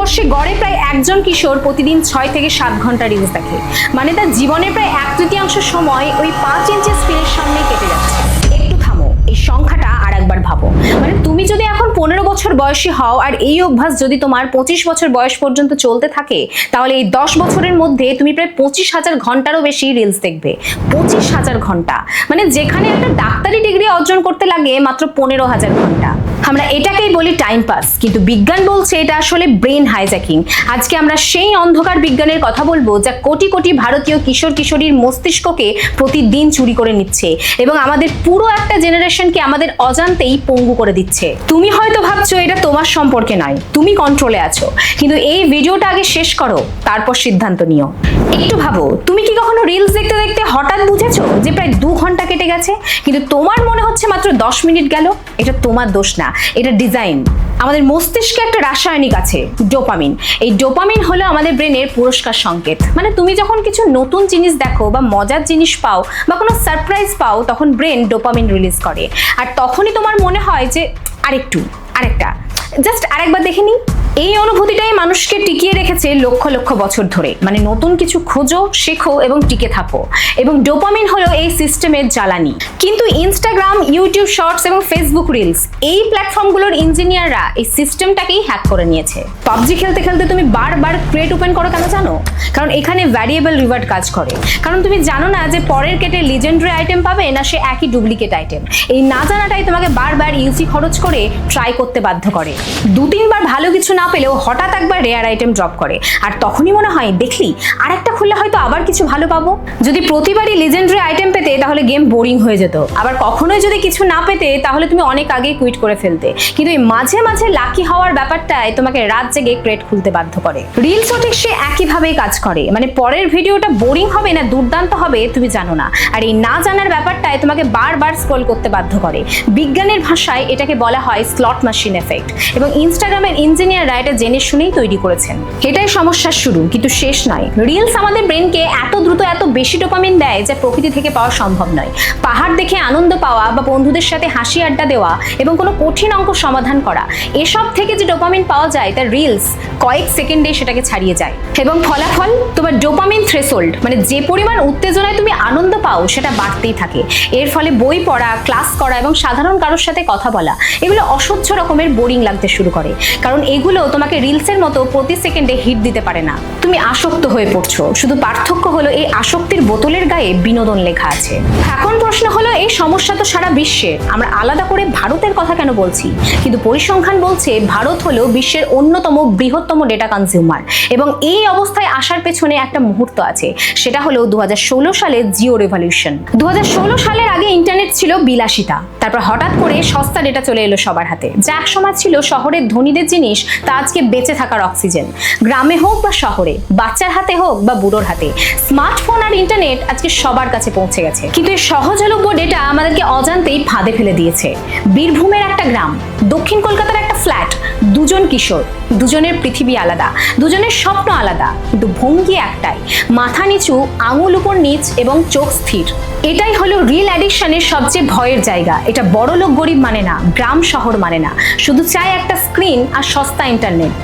ভারতবর্ষে গড়ে প্রায় একজন কিশোর প্রতিদিন 6 থেকে 7 ঘন্টা রিলস দেখে। মানে তার জীবনের প্রায় 1/3 সময় ওই 5 ইঞ্চি স্ক্রিনের সামনে কেটে যাচ্ছে। একটু থামো, এই সংখ্যাটা আর একবার ভাবো। মানে তুমি যদি এখন 15 বছর বয়সী হও আর এই অভ্যাস যদি তোমার 25 বছর বয়স পর্যন্ত চলতে থাকে, তাহলে এই 10 বছরের মধ্যে তুমি প্রায় 25,000 ঘন্টারও বেশি রিলস দেখবে। 25,000 ঘন্টা, মানে যেখানে একটা ডাক্তারি ডিগ্রি অর্জন করতে লাগে মাত্র 15,000 ঘন্টা। আমরা এটাকেই বলি টাইম পাস, কিন্তু বিজ্ঞান বলছে এটা আসলে ব্রেন হাইজ্যাকিং। আজকে আমরা সেই অন্ধকার বিজ্ঞানের কথা বলবো যা কোটি কোটি ভারতীয় কিশোর কিশোরীর মস্তিষ্ককে প্রতিদিন চুরি করে নিচ্ছে এবং আমাদের পুরো একটা জেনারেশনকে আমাদের অজান্তেই পঙ্গু করে দিচ্ছে। তুমি হয়তো ভাবছো এটা তোমার সম্পর্কে নয়, তুমি কন্ট্রোলে আছো, কিন্তু এই ভিডিওটা আগে শেষ করো, তারপর সিদ্ধান্ত নিও। একটু ভাবো, তুমি কি কখনো রিলস দেখতে দেখতে হঠাৎ বুঝেছো যে প্রায় 2 ঘন্টা কেটে গেছে, কিন্তু তোমার মনে হচ্ছে মাত্র 10 মিনিট গেল? এটা তোমার দোষ না, এটা ডিজাইন। আমাদের মস্তিষ্কে একটা রাসায়নিক আছে, ডোপামিন। এই ডোপামিন হলো আমাদের ব্রেনের পুরস্কার সংকেত। মানে তুমি যখন কিছু নতুন জিনিস দেখো বা মজার জিনিস পাও বা কোনো সারপ্রাইজ পাও, তখন ব্রেন ডোপামিন রিলিজ করে, আর তখনই তোমার মনে হয় যে আরেকটা জাস্ট আরেকবার দেখে নিই। এই অনুভূতিটাই মানুষকে টিকিয়ে রেখেছে লক্ষ লক্ষ বছর ধরে। মানে নতুন কিছু খোঁজো, শেখো এবং টিকে থাকো, এবং ডোপামিন হলো এই সিস্টেমের জ্বালানি। কিন্তু ইনস্টাগ্রাম, ইউটিউব শর্টস এবং ফেসবুক রিলস, এই প্ল্যাটফর্মগুলোর ইঞ্জিনিয়াররা এই সিস্টেমটাকেই হ্যাক করে নিয়েছে। পাবজি খেলতে খেলতে তুমি বারবার ক্রেট ওপেন করো কেন জানো? কারণ এখানে ভ্যারিয়েবল রিওয়ার্ড কাজ করে। কারণ তুমি জানো না যে পরের কেটে লিজেন্ডারি আইটেম পাবে না সে একই ডুপ্লিকেট আইটেম। এই না জানাটাই তোমাকে বারবার ইউসি খরচ করে ট্রাই করতে বাধ্য করে। 2-3 বার ভালো কিছু না পেলেও হঠাৎ একবার রেয়ার আইটেম ড্রপ করে, আর তখনই মনে হয় দেখলি আরেকটা খুললে হয়তো আবার কিছু ভালো পাবো। যদি প্রতিবারই লিজেন্ডারি আইটেম পেতে তাহলে গেম বোরিং হয়ে যেত, আবার কখনোই যদি কিছু না পেতে তাহলে তুমি অনেক আগেই কুইট করে ফেলতে। কিন্তু এই মাঝে মাঝে লাকি হওয়ার ব্যাপারটাই তোমাকে রাত জেগে ক্রেট খুলতে বাধ্য করে। রিলসও ঠিক সে একইভাবেই কাজ করে। মানে পরের ভিডিওটা বোরিং হবে না দুর্দান্ত হবে তুমি জানো না, আর এই না জানার ব্যাপারটাই তোমাকে বারবার স্ক্রল করতে বাধ্য করে। বিজ্ঞানের ভাষায় এটাকে বলা হয় স্লট মেশিন এফেক্ট, এবং ইনস্টাগ্রামের ইঞ্জিনিয়াররা এটা জেনে শুনেই তৈরি করেছেন। এটাই সমস্যার শুরু, কিন্তু শেষ নয়। রিলস আমাদের ব্রেনকে এত দ্রুত এত বেশি ডোপামিন দেয় যা প্রকৃতি থেকে পাওয়া সম্ভব নয়। পাহাড় দেখে আনন্দ পাওয়া বা বন্ধুদের সাথে হাসি আড্ডা দেওয়া এবং কোনো কঠিন অঙ্ক সমাধান করা, এসব থেকে যে ডোপামিন পাওয়া যায় তার রিলস কয়েক সেকেন্ডে সেটাকে ছাড়িয়ে যায়। এবং ফলাফল, তোমার ডোপামিন থ্রেশহোল্ড, মানে যে পরিমাণ উত্তেজনায় তুমি আনন্দ পাও সেটা বাড়তেই থাকে। এর ফলে বই পড়া, ক্লাস করা এবং সাধারণ কারোর সাথে কথা বলা, এগুলো অসহ্য রকমের বোরিং লাগতে শুরু করে, কারণ এগুলো তোমাকে রিলসের মতো প্রতি সেকেন্ডে হিট দিতে পারে না। তুমি আসক্ত হয়ে পড়ছো, শুধু পার্থক্য হলো এই আসক্তির বোতলের গায়ে বিনোদন লেখা আছে। এখন প্রশ্ন হলো, এই সমস্যা তো সারা বিশ্বের, আমরা আলাদা করে ভারতের কথা কেন বলছি? কিন্তু পরিসংখ্যান বলছে ভারত হলো বিশ্বের অন্যতম বৃহত্তম ডেটা কনজিউমার, এবং এই অবস্থায় আসার পেছনে একটা মুহূর্ত আছে, সেটা হলো 2016 সালে জিও রেভলিউশন। 2016 সালের আগে ইন্টারনেট ছিল বিলাসিতা, তারপর হঠাৎ করে সস্তা ডেটা চলে এলো সবার হাতে। যা এক সময় ছিল শহরের ধনীদের জিনিস, তা আজকে বেঁচে থাকার অক্সিজেন। গ্রামে হোক বা শহরে, বাচ্চার হাতে হোক বা বুড়োর হাতে, স্মার্টফোন আর ইন্টারনেট আজকে সবার কাছে পৌঁছে গেছে। কিন্তু এই সহজলভ্য ডেটা আমাদেরকে অজান্তেই ফাঁদে ফেলে দিয়েছে। বীরভূমের একটা গ্রাম, দক্ষিণ কলকাতার একটা ফ্ল্যাট, দুজন কিশোর, দুজনের পৃথিবী আলাদা, দুজনের স্বপ্ন আলাদা, কিন্তু ভঙ্গি একটাই, মাথা নিচু, আঙুল উপর নিচ এবং চোখ স্থির। এটাই হলো রিল অ্যাডিকশনের সবচেয়ে ভয়ের জায়গা। এটা বড় লোক গরিব মানে না, গ্রাম শহর মানে না, শুধু চায় একটা স্ক্রিন আর সস্তা ইন্টারনেট।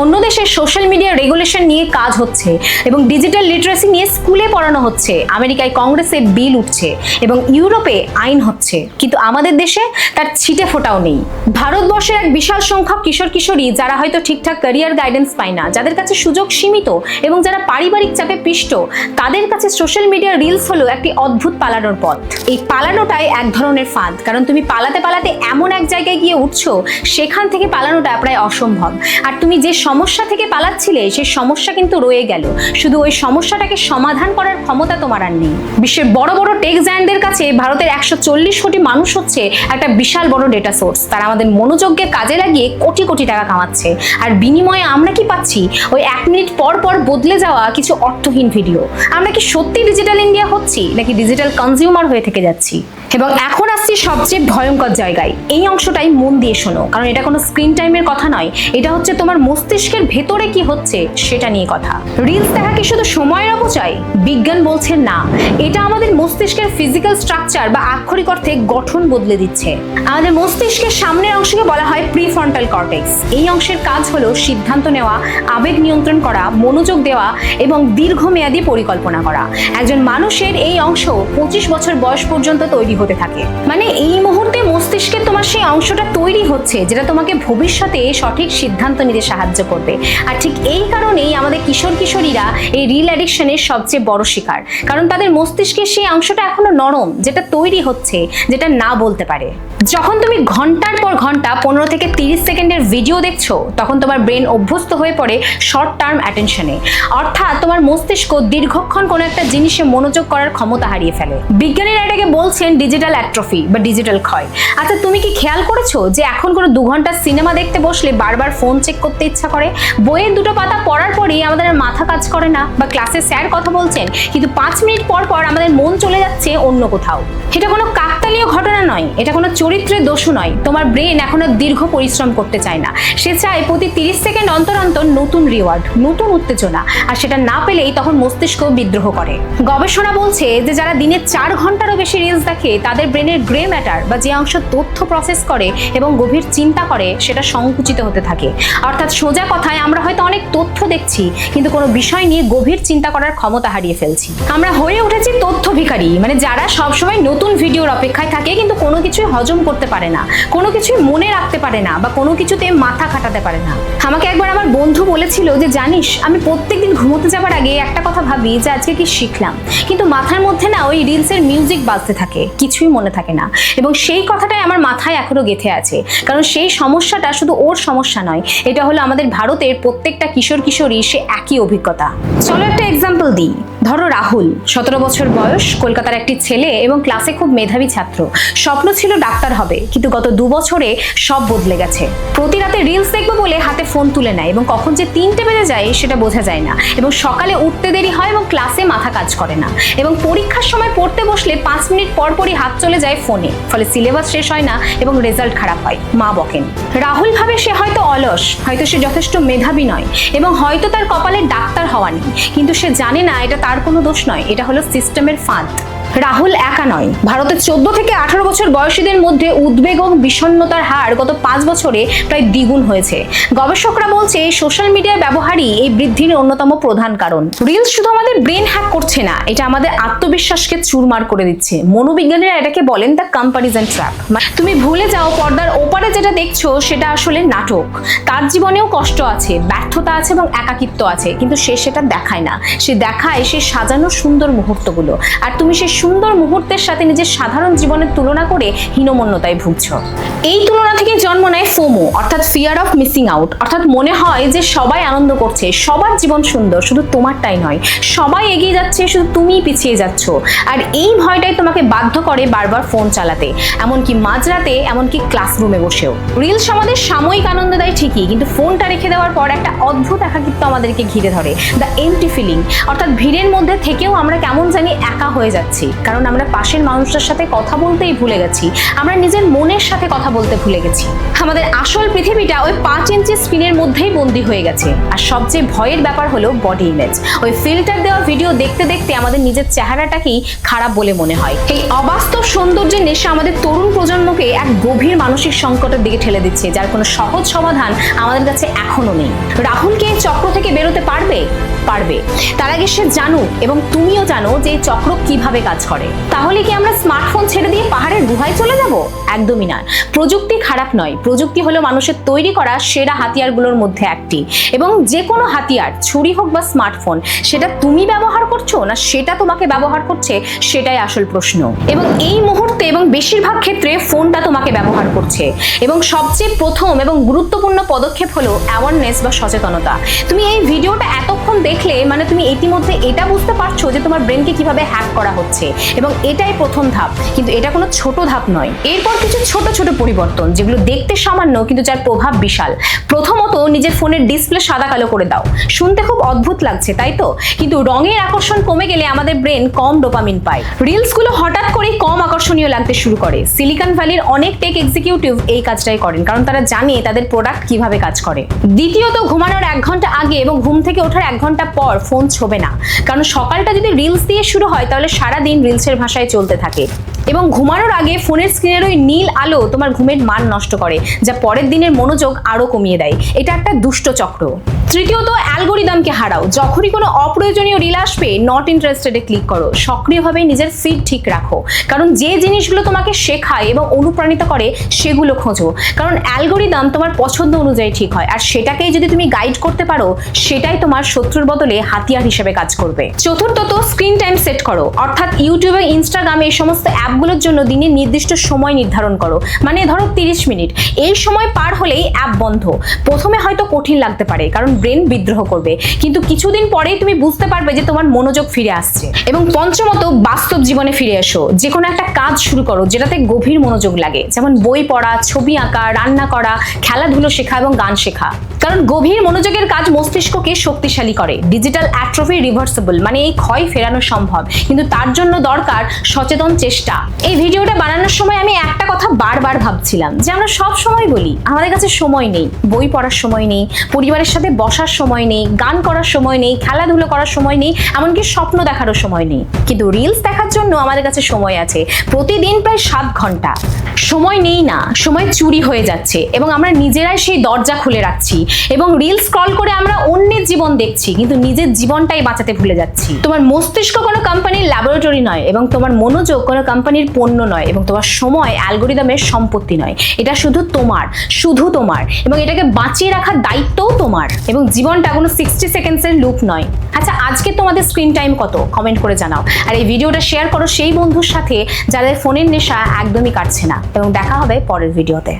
অন্য দেশে সোশ্যাল মিডিয়া রেগুলেশন নিয়ে কাজ হচ্ছে এবং ডিজিটাল লিটারেসি নিয়ে স্কুলে পড়ানো হচ্ছে। আমেরিকায় কংগ্রেসে বিল উঠছে এবং ইউরোপে আইন হচ্ছে, কিন্তু আমাদের দেশে তার ছিটে ফোটাও নেই। ভারতবর্ষের এক বিশাল সংখ্যক কিশোর কিশোরী যারা হয়তো ঠিকঠাক ক্যারিয়ার গাইডেন্স পায় না, যাদের কাছে সুযোগ সীমিত এবং যারা পারিবারিক চাপে পিষ্ট, তাদের কাছে সোশ্যাল মিডিয়া রিলস হলো একটি অদ্ভুত পালানোর পথ। এই পালানোটাই এক ধরনের ফাঁদ, কারণ তুমি পালাতে পালাতে এমন এক জায়গায় গিয়ে উঠছো সেখান থেকে পালানোটা প্রায় অসম্ভব। আর তুমি যে সমস্যা থেকে পালাচ্ছিলে সেই সমস্যা কিন্তু রয়ে গেল, শুধু ওই সমস্যাটাকে সমাধান করার ক্ষমতা তোমার আর নেই। বিশ্বের বড় বড় টেক জায়ান্টদের কাছে ভারতের 140 কোটি মানুষ হচ্ছে একটা বিশাল বড় ডেটা সোর্স। তারা আমাদের মনোযোগকে কাজে লাগিয়ে কোটি কোটি টাকা কামাচ্ছে, আর বিনিময়ে আমরা কি পাচ্ছি? ওই 1 মিনিট পর পর বদলে যাওয়া কিছু অর্থহীন ভিডিও। আমরা কি সত্যি ডিজিটাল ইন্ডিয়া হচ্ছি, নাকি ডিজিটাল কনজিউমার হয়ে থেকে যাচ্ছি? এবং এখন আসছি সবচেয়ে ভয়ঙ্কর জায়গায়। এই অংশটাই মন দিয়ে শোনো, কারণ এটা কোনো স্ক্রিন টাইমের কথা নয়, এটা হচ্ছে তোমার মস্তিষ্ক মস্তিষ্কের ভেতরে কি হচ্ছে সেটা নিয়ে কথা। রিলস দেখা কি শুধু সময়ের অপচয়? বিজ্ঞান বলছে না, এটা আমাদের মস্তিষ্কের ফিজিক্যাল স্ট্রাকচার বা আক্ষরিক অর্থে গঠন বদলে দিচ্ছে। আমাদের মস্তিষ্কের সামনের অংশকে বলা হয় প্রিফ্রন্টাল কর্টেক্স। এই অংশের কাজ হলো সিদ্ধান্ত নেওয়া, আবেগ নিয়ন্ত্রণ করা, মনোযোগ দেওয়া এবং দীর্ঘমেয়াদী পরিকল্পনা করা। একজন মানুষের এই অংশ 25 বছর বয়স পর্যন্ত তৈরি হতে থাকে। মানে এই মুহূর্তে মস্তিষ্কে তোমার সেই অংশটা তৈরি হচ্ছে যেটা তোমাকে ভবিষ্যতে সঠিক সিদ্ধান্ত নিতে সাহায্য করবে। আর ঠিক এই কারণেই আমাদের কিশোর কিশোরীরা এই রিল অ্যাডিকশনের সবচেয়ে বড় শিকার, কারণ তাদের মস্তিষ্কের সেই অংশটা এখনো নরম, যেটা তৈরি হচ্ছে, যেটা না বলতে পারে। যখন তুমি ঘন্টার পর ঘন্টা 15 থেকে 30 সেকেন্ডের ভিডিও দেখছো, তখন তোমার ব্রেন অভ্যস্ত হয়ে পড়ে শর্ট টার্ম অ্যাটেনশনে, অর্থাৎ তোমার মস্তিষ্ক দীর্ঘক্ষণ কোনো একটা জিনিসে মনোযোগ করার ক্ষমতা হারিয়ে ফেলে। বিজ্ঞানীরা এটাকে বলছেন ডিজিটাল অ্যাট্রফি বা ডিজিটাল ক্ষয়। আচ্ছা, তুমি কি খেয়াল করেছো যে এখন কোনো 2 ঘন্টা সিনেমা দেখতে বসলে বারবার ফোন চেক করতে ইচ্ছা করে? বইয়ের 2টো পাতা পড়ার পরেই আমাদের মাথা কাজ করে না, বা ক্লাসে স্যার কথা বলছেন কিন্তু 5 মিনিট পর পর আমাদের মন চলে যাচ্ছে অন্য কোথাও। এটা কোনো কাকতালীয় ঘটনা নয়, এটা কোনো চরিত্রের দোষও নয়। তোমার ব্রেন এখন আর দীর্ঘ পরিশ্রম করতে চায় না, সে চায় প্রতি 30 সেকেন্ড অন্তর অন্তর নতুন রিওয়ার্ড, নতুন উত্তেজনা, আর সেটা না পেলেই তখন মস্তিষ্ক বিদ্রোহ করে। গবেষণা বলছে যে যারা দিনে 4 ঘন্টারও বেশি রিলস দেখে, তাদের ব্রেনের গ্রে ম্যাটার বা যে অংশ তথ্য প্রসেস করে এবং গভীর চিন্তা করে, সেটা সংকুচিত হতে থাকে। অর্থাৎ সোজা কথায়, আমরা হয়তো অনেক তথ্য দেখছি কিন্তু কোনো বিষয় নিয়ে গভীর চিন্তা করার ক্ষমতা হারিয়ে ফেলছি। আমরা হয়ে উঠেছি তথ্য ভিখারি, মানে যারা সবসময় নতুন ভিডিওর অপেক্ষায় থাকে কিন্তু কোনো কিছুই হজম করতে পারে না, কোনো কিছুই মনে রাখতে পারে না, বা কোনো কিছুতে মাথা খাটাতে পারে না। আমাকে একবার আমার বন্ধু বলেছিল যে জানিস, আমি প্রত্যেকদিন ঘুমোতে যাবার আগে একটা কথা ভাবি যে আজকে কি শিখলাম, কিন্তু মাথার মধ্যে না ওই রিলসের মিউজিক বাজতে থাকে, কিছুই মনে থাকে না। এবং সেই কথাটাই আমার মাথায় এখনো গেঁথে আছে, কারণ সেই সমস্যাটা শুধু ওর সমস্যা নয়, এটা হলো আমাদের ভারতের প্রত্যেকটা কিশোর কিশোরী সে একই অভিজ্ঞতা। চলো একটা এক্সাম্পল দিই। ধরো রাহুল, 17 বছর বয়স, কলকাতার একটি ছেলে এবং ক্লাসে খুব মেধাবী ছাত্র। স্বপ্ন ছিল ডাক্তার হবে, কিন্তু গত 2 বছরে সব বদলে গেছে। প্রতি রাতে রিলস দেখবে বলে হাতে ফোন তুলে নেয় এবং কখন যে 3টে বেজে যায় সেটা বোঝা যায় না, এবং সকালে উঠতে দেরি হয় এবং ক্লাসে মাথা কাজ করে না, এবং পরীক্ষার সময় পড়তে বসলে 5 মিনিট পর পরই হাত চলে যায় ফোনে, ফলে সিলেবাস শেষ হয় না এবং রেজাল্ট খারাপ হয়। মা বকেন। রাহুল ভাবে সে হয়তো অলস, হয়তো সে যথেষ্ট মেধাবী নয়, এবং হয়তো তার কপালে ডাক্তার হওয়া নেই, কিন্তু সে জানে না এটা তার কোনো দোষ নয়, এটা হলো সিস্টেমের ফাঁদ। রাহুল একা নয়, ভারতের 14 থেকে 18 বছর বয়সীদের মধ্যে উদ্বেগ ও বিষণ্ণতার হার গত 5 বছরে প্রায় দ্বিগুণ হয়েছে। গবেষকরা বলছে সোশ্যাল মিডিয়ার ব্যবহারই এই বৃদ্ধির অন্যতম প্রধান কারণ। রিলস শুধু আমাদের ব্রেন হ্যাক করছে না, এটা আমাদের আত্মবিশ্বাসকে চুরমার করে দিচ্ছে। মনোবিজ্ঞানীরা এটাকে বলেন দ্য কম্প্যারিজন ট্র্যাপ। তুমি ভুলে যাও পর্দার ওপারে যেটা দেখছো সেটা আসলে নাটক। তার জীবনেও কষ্ট আছে, ব্যর্থতা আছে এবং একাকিত্ব আছে, কিন্তু সে সেটা দেখায় না। সে দেখায় সে সাজানো সুন্দর মুহূর্তগুলো, আর তুমি সেই সুন্দর মুহূর্তের সাথে নিজের সাধারণ জীবনের তুলনা করে হীনমন্যতায় ভুগছ। এই তুলনা থেকে জন্ম নেয় ফোমো, অর্থাৎ ফিয়ার অফ মিসিং আউট। অর্থাৎ মনে হয় যে সবাই আনন্দ করছে, সবার জীবন সুন্দর, শুধু তোমারটাই নয়। সবাই এগিয়ে যাচ্ছে, শুধু তুমিই পিছিয়ে যাচ্ছ। আর এই ভয়টাই তোমাকে বাধ্য করে বারবার ফোন চালাতে, এমনকি মাঝরাতে, এমনকি ক্লাসরুমে বসেও। রিলস আমাদের সাময়িক আনন্দ দেয় ঠিকই, কিন্তু ফোনটা রেখে দেওয়ার পর একটা অদ্ভুত একাকিত্ব আমাদেরকে ঘিরে ধরে, দ্য এমটি ফিলিং। অর্থাৎ ভিড়ের মধ্যে থেকেও আমরা কেমন জানি একা হয়ে যাচ্ছি, কারণ আমরা পাশের মানুষটার সাথে কথা বলতেই ভুলে গেছি, আমরা নিজের মনের সাথে কথা বলতে ভুলে গেছি। আমাদের আসল পৃথিবীটা ওই 5 ইঞ্চি স্ক্রিনের মধ্যেই বন্দী হয়ে গেছে। আর সবচেয়ে ভয়ের ব্যাপার হলো বডি ইমেজ। ওই ফিল্টার দেওয়া ভিডিও দেখতে দেখতে আমাদের নিজের চেহারাটাকেই খারাপ বলে মনে হয়। এই অবাস্তব সৌন্দর্যের নেশা আমাদের তরুণ প্রজন্মকে এক গভীর মানসিক সংকটের দিকে ঠেলে দিচ্ছে, যার কোনো সহজ সমাধান আমাদের কাছে এখনো নেই। রাহুল কি এই চক্র থেকে বেরোতে পারবে? পারবে। তার আগে সে জানুক এবং তুমিও জানো যে এই চক্র কিভাবে কাজ করে। তাহলে কি আমরা স্মার্টফোন ছেড়ে দিয়ে পাহাড়ের গুহায় চলে যাব? একদমই না। প্রযুক্তি খারাপ নয়, প্রযুক্তি হলো মানুষের তৈরি করা সেরা হাতিয়ারগুলোর মধ্যে একটি, এবং যে কোনো হাতিয়ার, ছুরি হোক বা স্মার্টফোন, সেটা তুমি ব্যবহার করছো না সেটা তোমাকে ব্যবহার করছে, সেটাই আসল প্রশ্ন। এবং এই মুহূর্তে এবং বেশিরভাগ ক্ষেত্রে ফোনটা তোমাকে ব্যবহার করছে। এবং সবচেয়ে প্রথম এবং গুরুত্বপূর্ণ পদক্ষেপ হলো অ্যাওয়ারনেস বা সচেতনতা। তুমি এই ভিডিওটা এতক্ষণ দেখলে মানে তুমি ইতিমধ্যে এটা বুঝতে পারছো যে তোমার ব্রেনকে কিভাবে হ্যাক করা হচ্ছে, এবং এটাই প্রথম ধাপ, কিন্তু এটা কোনো ছোট ধাপ নয়। এরপর কিছু ছোট ছোট পরিবর্তন যেগুলো দেখতে সামান্য কিন্তু যার প্রভাব বিশাল। প্রথমত, নিজের ফোনের ডিসপ্লে সাদা কালো করে দাও। শুনতে খুব অদ্ভুত লাগছে, তাই তো? কিন্তু রঙের আকর্ষণ কমে গেলে আমাদের ব্রেন কম ডোপামিন পায়। রিলসগুলো হঠাৎ করেই কম আকর্ষণীয় লাগতে শুরু করে। সিলিকন ভ্যালির অনেক টেক এক্সিকিউটিভ এই কাজটাই করেন, কারণ তারা জানে তাদের প্রোডাক্ট কিভাবে কাজ করে। দ্বিতীয়ত, ঘুমানোর 1 ঘন্টা আগে এবং ঘুম থেকে ওঠার 1 ঘন্টা পর ফোন ছোবে না, কারণ সকালটা যদি রিলস দিয়ে শুরু হয় তাহলে সারাদিন রিলসের ভাষায় চলতে থাকে এবং ঘুমানোর আগে ফোনের স্ক্রিনের ওই নীল আলো তোমার ঘুমের মান নষ্ট করে, যা পরের দিনের মনোযোগ আরো কমিয়ে দেয়। এটা একটা দুষ্ট চক্র। তৃতীয়ত, অ্যালগোরিদমকে হারাও। যখনই কোনো অপ্রয়োজনীয় রিল আসবে, নট ইন্টারেস্টেডে ক্লিক করো। সক্রিয়ভাবে নিজের ফিড ঠিক রাখো, কারণ যে জিনিসগুলো তোমাকে শেখায় এবং অনুপ্রাণিত করে সেগুলো খোঁজো, কারণ অ্যালগোরিদম তোমার পছন্দ অনুযায়ী ঠিক হয়, আর সেটাকেই যদি তুমি গাইড করতে পারো সেটাই তোমার শত্রুর বদলে হাতিয়ার হিসেবে কাজ করবে। চতুর্থত, স্ক্রিন টাইম সেট করো, অর্থাৎ ইউটিউব এবং ইনস্টাগ্রাম এই সমস্ত অ্যাপগুলোর জন্য দিনে নির্দিষ্ট সময় নির্ধারণ করো। মানে ধরো 30 মিনিট। এই সময় পার হলেই অ্যাপ বন্ধ। প্রথমে হয়তো কঠিন লাগতে পারে, কারণ ব্রেন বিদ্রোহ করবে, কিন্তু কিছুদিন পরেই তুমি বুঝতে পারবে যে তোমার মনোযোগ ফিরে আসছে। এবং পঞ্চমত, বাস্তব জীবনে ফিরে এসো। যে কোনো একটা কাজ শুরু করো যেটাতে গভীর মনোযোগ লাগে, যেমন বই পড়া, ছবি আঁকা, রান্না করা, খেলাধুলো শেখা এবং গান শেখা, কারণ গভীর মনোযোগের কাজ মস্তিষ্ককে শক্তিশালী করে। ডিজিটাল অ্যাট্রফি রিভার্সিবল, মানে এই ক্ষয় ফেরানো সম্ভব, কিন্তু তার জন্য দরকার সচেতন চেষ্টা। এই ভিডিওটা বানানোর সময় আমি একটা কথা বারবার ভাবছিলাম যে আমরা সব সময় বলি আমাদের কাছে সময় নেই, বই পড়ার সময় নেই, পরিবারের সাথে বসার সময় নেই, গান করার সময় নেই, খেলাধুলো করার সময় নেই, এমনকি স্বপ্ন দেখারও সময় নেই। কিন্তু রিলস দেখার জন্য আমাদের কাছে সময় আছে, প্রতিদিন প্রায় 7 ঘন্টা। সময় নেই না, সময় চুরি হয়ে যাচ্ছে এবং আমরা নিজেরাই সেই দরজা খুলে রাখছি এবং রিল স্ক্রল করে আমরা অন্যের জীবন দেখছি, কিন্তু নিজের জীবনটাই বাঁচাতে ভুলে যাচ্ছি। তোমার মস্তিষ্ক কোনো কোম্পানির ল্যাবরেটরি নয় এবং তোমার মনোযোগ কোনো কোম্পানির পণ্য নয় এবং তোমার সময় অ্যালগোরিদমের সম্পত্তি নয়। এটা শুধু তোমার এবং এটাকে বাঁচিয়ে রাখার দায়িত্বও তোমার। এবং জীবনটা কোনো 60 সেকেন্ডসের লুপ নয়। আচ্ছা, আজকে তোমাদের স্ক্রিন টাইম কত? কমেন্ট করে জানাও। আর এই ভিডিওটা শেয়ার করো সেই বন্ধুর সাথে যাদের ফোনের নেশা একদমই কাটছে না। এবং দেখা হবে পরের ভিডিওতে।